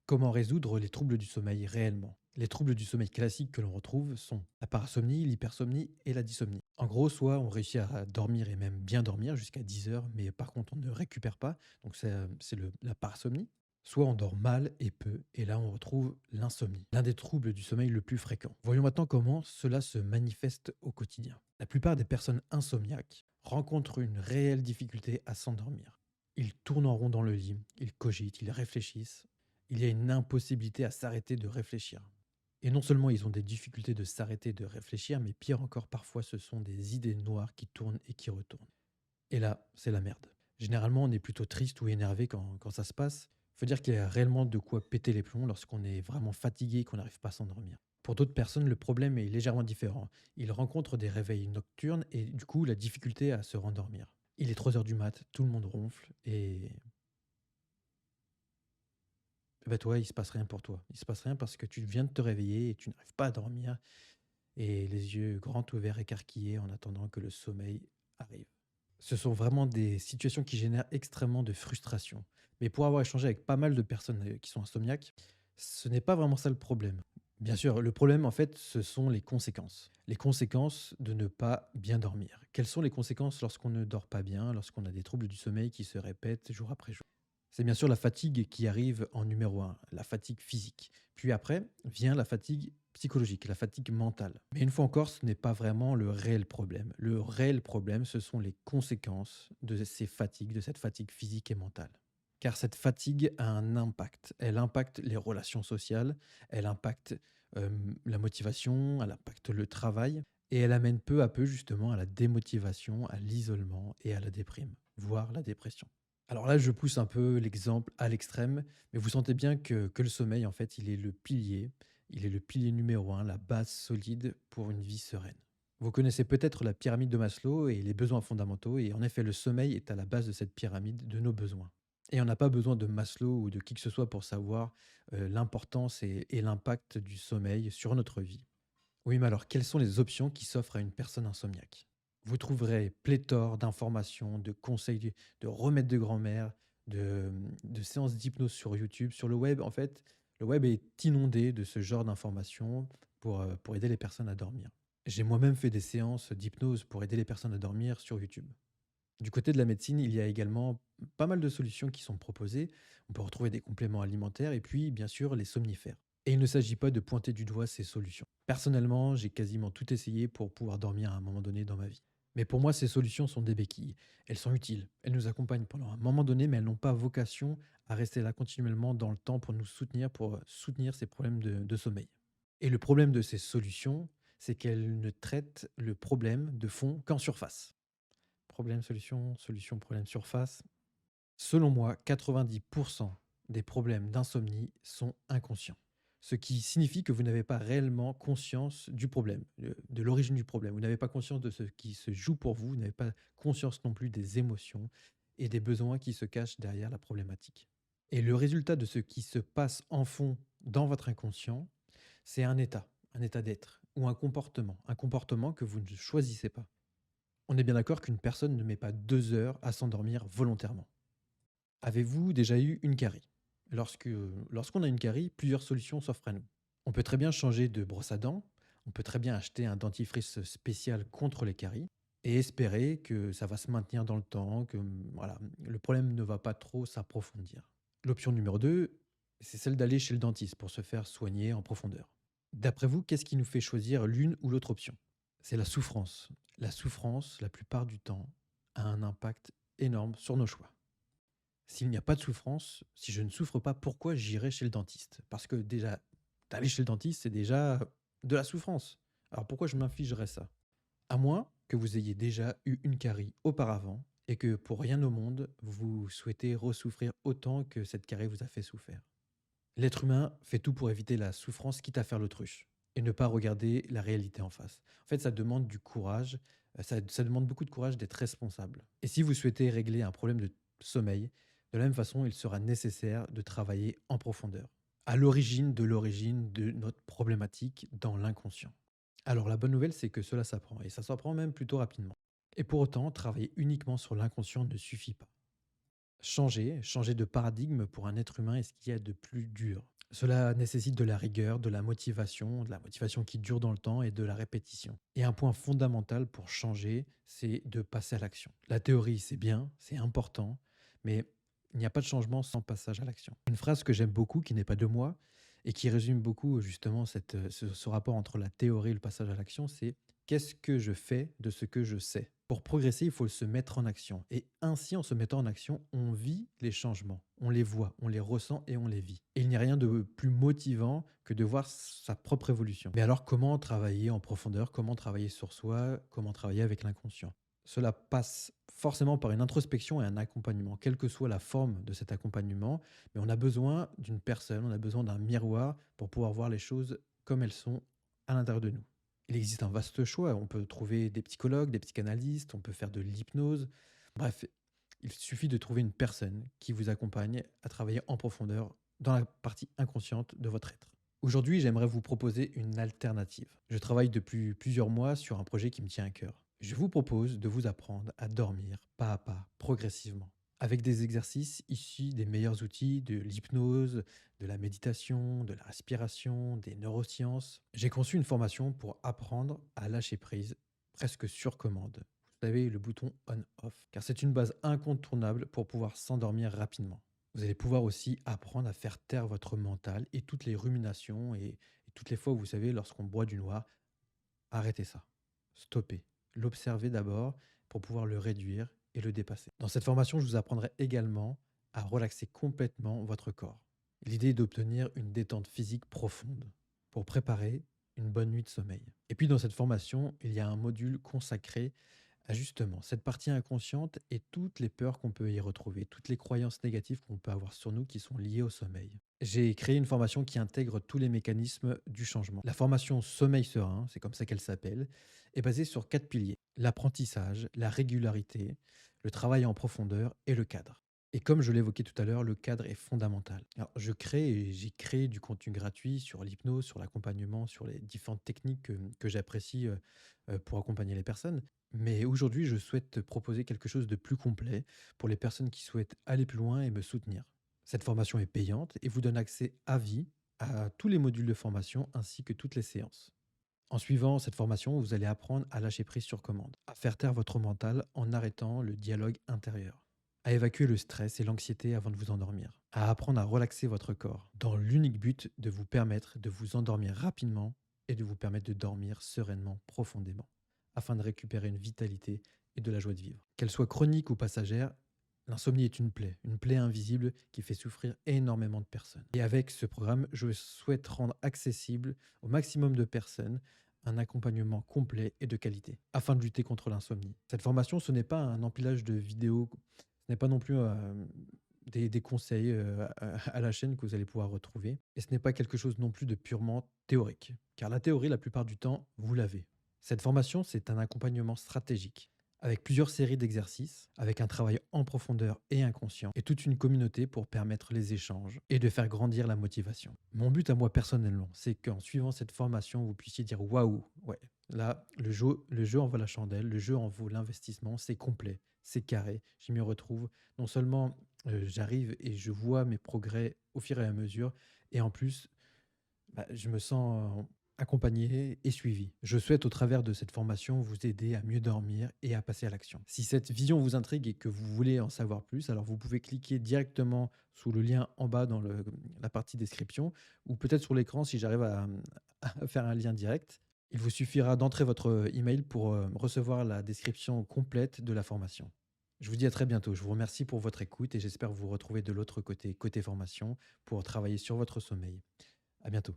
Comment résoudre les troubles du sommeil réellement? Les troubles du sommeil classiques que l'on retrouve sont la parasomnie, l'hypersomnie et la dysomnie. En gros, soit on réussit à dormir et même bien dormir jusqu'à 10 heures, mais par contre on ne récupère pas, donc la parasomnie. Soit on dort mal et peu, et là on retrouve l'insomnie, l'un des troubles du sommeil le plus fréquent. Voyons maintenant comment cela se manifeste au quotidien. La plupart des personnes insomniaques rencontrent une réelle difficulté à s'endormir. Ils tournent en rond dans le lit, ils cogitent, ils réfléchissent, il y a une impossibilité à s'arrêter de réfléchir. Et non seulement ils ont des difficultés de s'arrêter de réfléchir, mais pire encore, parfois ce sont des idées noires qui tournent et qui retournent. Et là, c'est la merde. Généralement, on est plutôt triste ou énervé quand ça se passe. Faut dire qu'il y a réellement de quoi péter les plombs lorsqu'on est vraiment fatigué et qu'on n'arrive pas à s'endormir. Pour d'autres personnes, le problème est légèrement différent. Ils rencontrent des réveils nocturnes et du coup la difficulté à se rendormir. Il est 3 heures du mat, tout le monde ronfle et bah, toi, il se passe rien pour toi. Il se passe rien parce que tu viens de te réveiller et tu n'arrives pas à dormir et les yeux grands ouverts écarquillés en attendant que le sommeil arrive. Ce sont vraiment des situations qui génèrent extrêmement de frustration. Mais pour avoir échangé avec pas mal de personnes qui sont insomniaques, ce n'est pas vraiment ça le problème. Bien sûr, le problème, en fait, ce sont les conséquences. Les conséquences de ne pas bien dormir. Quelles sont les conséquences lorsqu'on ne dort pas bien, lorsqu'on a des troubles du sommeil qui se répètent jour après jour? C'est bien sûr la fatigue qui arrive en numéro un, la fatigue physique. Puis après vient la fatigue psychologique, la fatigue mentale. Mais une fois encore, ce n'est pas vraiment le réel problème. Le réel problème, ce sont les conséquences de ces fatigues, de cette fatigue physique et mentale. Car cette fatigue a un impact. Elle impacte les relations sociales, elle impacte la motivation, elle impacte le travail, et elle amène peu à peu justement à la démotivation, à l'isolement et à la déprime, voire la dépression. Alors là, je pousse un peu l'exemple à l'extrême, mais vous sentez bien que le sommeil, en fait, il est le pilier numéro un, la base solide pour une vie sereine. Vous connaissez peut-être la pyramide de Maslow et les besoins fondamentaux, et en effet, le sommeil est à la base de cette pyramide de nos besoins. Et on n'a pas besoin de Maslow ou de qui que ce soit pour savoir l'importance et l'impact du sommeil sur notre vie. Oui, mais alors, quelles sont les options qui s'offrent à une personne insomniaque? Vous trouverez pléthore d'informations, de conseils, de remèdes de grand-mère, de séances d'hypnose sur YouTube. Sur le web, en fait, le web est inondé de ce genre d'informations pour aider les personnes à dormir. J'ai moi-même fait des séances d'hypnose pour aider les personnes à dormir sur YouTube. Du côté de la médecine, il y a également pas mal de solutions qui sont proposées. On peut retrouver des compléments alimentaires et puis, bien sûr, les somnifères. Et il ne s'agit pas de pointer du doigt ces solutions. Personnellement, j'ai quasiment tout essayé pour pouvoir dormir à un moment donné dans ma vie. Mais pour moi, ces solutions sont des béquilles. Elles sont utiles, elles nous accompagnent pendant un moment donné, mais elles n'ont pas vocation à rester là continuellement dans le temps pour nous soutenir, pour soutenir ces problèmes de sommeil. Et le problème de ces solutions, c'est qu'elles ne traitent le problème de fond qu'en surface. Problème, solution, solution, problème, surface. Selon moi, 90% des problèmes d'insomnie sont inconscients. Ce qui signifie que vous n'avez pas réellement conscience du problème, de l'origine du problème. Vous n'avez pas conscience de ce qui se joue pour vous, vous n'avez pas conscience non plus des émotions et des besoins qui se cachent derrière la problématique. Et le résultat de ce qui se passe en fond dans votre inconscient, c'est un état d'être ou un comportement que vous ne choisissez pas. On est bien d'accord qu'une personne ne met pas 2 heures à s'endormir volontairement. Avez-vous déjà eu une carie? Lorsqu'on a une carie, plusieurs solutions s'offrent à nous. On peut très bien changer de brosse à dents, on peut très bien acheter un dentifrice spécial contre les caries et espérer que ça va se maintenir dans le temps, que voilà, le problème ne va pas trop s'approfondir. L'option numéro 2, c'est celle d'aller chez le dentiste pour se faire soigner en profondeur. D'après vous, qu'est-ce qui nous fait choisir l'une ou l'autre option? C'est la souffrance. La souffrance, la plupart du temps, a un impact énorme sur nos choix. S'il n'y a pas de souffrance, si je ne souffre pas, pourquoi j'irai chez le dentiste? Parce que déjà, d'aller chez le dentiste, c'est déjà de la souffrance. Alors pourquoi je m'infligerais ça? À moins que vous ayez déjà eu une carie auparavant et que pour rien au monde, vous souhaitez ressouffrir autant que cette carie vous a fait souffrir. L'être humain fait tout pour éviter la souffrance, quitte à faire l'autruche et ne pas regarder la réalité en face. En fait, ça demande du courage, ça demande beaucoup de courage d'être responsable. Et si vous souhaitez régler un problème de sommeil, de la même façon, il sera nécessaire de travailler en profondeur, à l'origine de notre problématique dans l'inconscient. Alors la bonne nouvelle, c'est que cela s'apprend, et ça s'apprend même plutôt rapidement. Et pour autant, travailler uniquement sur l'inconscient ne suffit pas. Changer de paradigme pour un être humain est ce qu'il y a de plus dur. Cela nécessite de la rigueur, de la motivation qui dure dans le temps et de la répétition. Et un point fondamental pour changer, c'est de passer à l'action. La théorie, c'est bien, c'est important, mais il n'y a pas de changement sans passage à l'action. Une phrase que j'aime beaucoup, qui n'est pas de moi, et qui résume beaucoup justement ce rapport entre la théorie et le passage à l'action, c'est qu'est-ce que je fais de ce que je sais. Pour progresser, il faut se mettre en action. Et ainsi, en se mettant en action, on vit les changements. On les voit, on les ressent et on les vit. Et il n'y a rien de plus motivant que de voir sa propre évolution. Mais alors, comment travailler en profondeur? Comment travailler sur soi? Comment travailler avec l'inconscient? Cela passe forcément par une introspection et un accompagnement, quelle que soit la forme de cet accompagnement. Mais on a besoin d'une personne, on a besoin d'un miroir pour pouvoir voir les choses comme elles sont à l'intérieur de nous. Il existe un vaste choix. On peut trouver des psychologues, des psychanalystes, on peut faire de l'hypnose. Bref, il suffit de trouver une personne qui vous accompagne à travailler en profondeur dans la partie inconsciente de votre être. Aujourd'hui, j'aimerais vous proposer une alternative. Je travaille depuis plusieurs mois sur un projet qui me tient à cœur. Je vous propose de vous apprendre à dormir pas à pas, progressivement, avec des exercices issus des meilleurs outils de l'hypnose, de la méditation, de la respiration, des neurosciences. J'ai conçu une formation pour apprendre à lâcher prise, presque sur commande. Vous savez, le bouton on-off, car c'est une base incontournable pour pouvoir s'endormir rapidement. Vous allez pouvoir aussi apprendre à faire taire votre mental et toutes les ruminations et toutes les fois où vous savez, lorsqu'on boit du noir, arrêtez ça. Stoppez. L'observez d'abord pour pouvoir le réduire et le dépasser. Dans cette formation, je vous apprendrai également à relaxer complètement votre corps. L'idée est d'obtenir une détente physique profonde pour préparer une bonne nuit de sommeil. Et puis dans cette formation, il y a un module consacré à justement cette partie inconsciente et toutes les peurs qu'on peut y retrouver, toutes les croyances négatives qu'on peut avoir sur nous qui sont liées au sommeil. J'ai créé une formation qui intègre tous les mécanismes du changement. La formation Sommeil serein, c'est comme ça qu'elle s'appelle, est basée sur 4 piliers: l'apprentissage, la régularité, le travail en profondeur et le cadre. Et comme je l'évoquais tout à l'heure, le cadre est fondamental. Alors, j'ai créé du contenu gratuit sur l'hypnose, sur l'accompagnement, sur les différentes techniques que j'apprécie pour accompagner les personnes. Mais aujourd'hui, je souhaite te proposer quelque chose de plus complet pour les personnes qui souhaitent aller plus loin et me soutenir. Cette formation est payante et vous donne accès à vie à tous les modules de formation ainsi que toutes les séances. En suivant cette formation, vous allez apprendre à lâcher prise sur commande, à faire taire votre mental en arrêtant le dialogue intérieur, à évacuer le stress et l'anxiété avant de vous endormir, à apprendre à relaxer votre corps, dans l'unique but de vous permettre de vous endormir rapidement et de vous permettre de dormir sereinement, profondément, afin de récupérer une vitalité et de la joie de vivre. Qu'elle soit chronique ou passagère, l'insomnie est une plaie invisible qui fait souffrir énormément de personnes. Et avec ce programme, je souhaite rendre accessible au maximum de personnes un accompagnement complet et de qualité, afin de lutter contre l'insomnie. Cette formation, ce n'est pas un empilage de vidéos, ce n'est pas non plus des conseils à la chaîne que vous allez pouvoir retrouver, et ce n'est pas quelque chose non plus de purement théorique, car la théorie, la plupart du temps, vous l'avez. Cette formation, c'est un accompagnement stratégique avec plusieurs séries d'exercices, avec un travail en profondeur et inconscient, et toute une communauté pour permettre les échanges et de faire grandir la motivation. Mon but à moi personnellement, c'est qu'en suivant cette formation, vous puissiez dire waouh, ouais, là, le jeu en vaut la chandelle, le jeu en vaut l'investissement, c'est complet, c'est carré, je m'y retrouve. Non seulement j'arrive et je vois mes progrès au fur et à mesure, et en plus, je me sens accompagné et suivi. Je souhaite, au travers de cette formation, vous aider à mieux dormir et à passer à l'action. Si cette vision vous intrigue et que vous voulez en savoir plus, alors vous pouvez cliquer directement sous le lien en bas dans la partie description, ou peut-être sur l'écran si j'arrive à faire un lien direct. Il vous suffira d'entrer votre email pour recevoir la description complète de la formation. Je vous dis à très bientôt. Je vous remercie pour votre écoute et j'espère vous retrouver de l'autre côté, côté formation, pour travailler sur votre sommeil. À bientôt.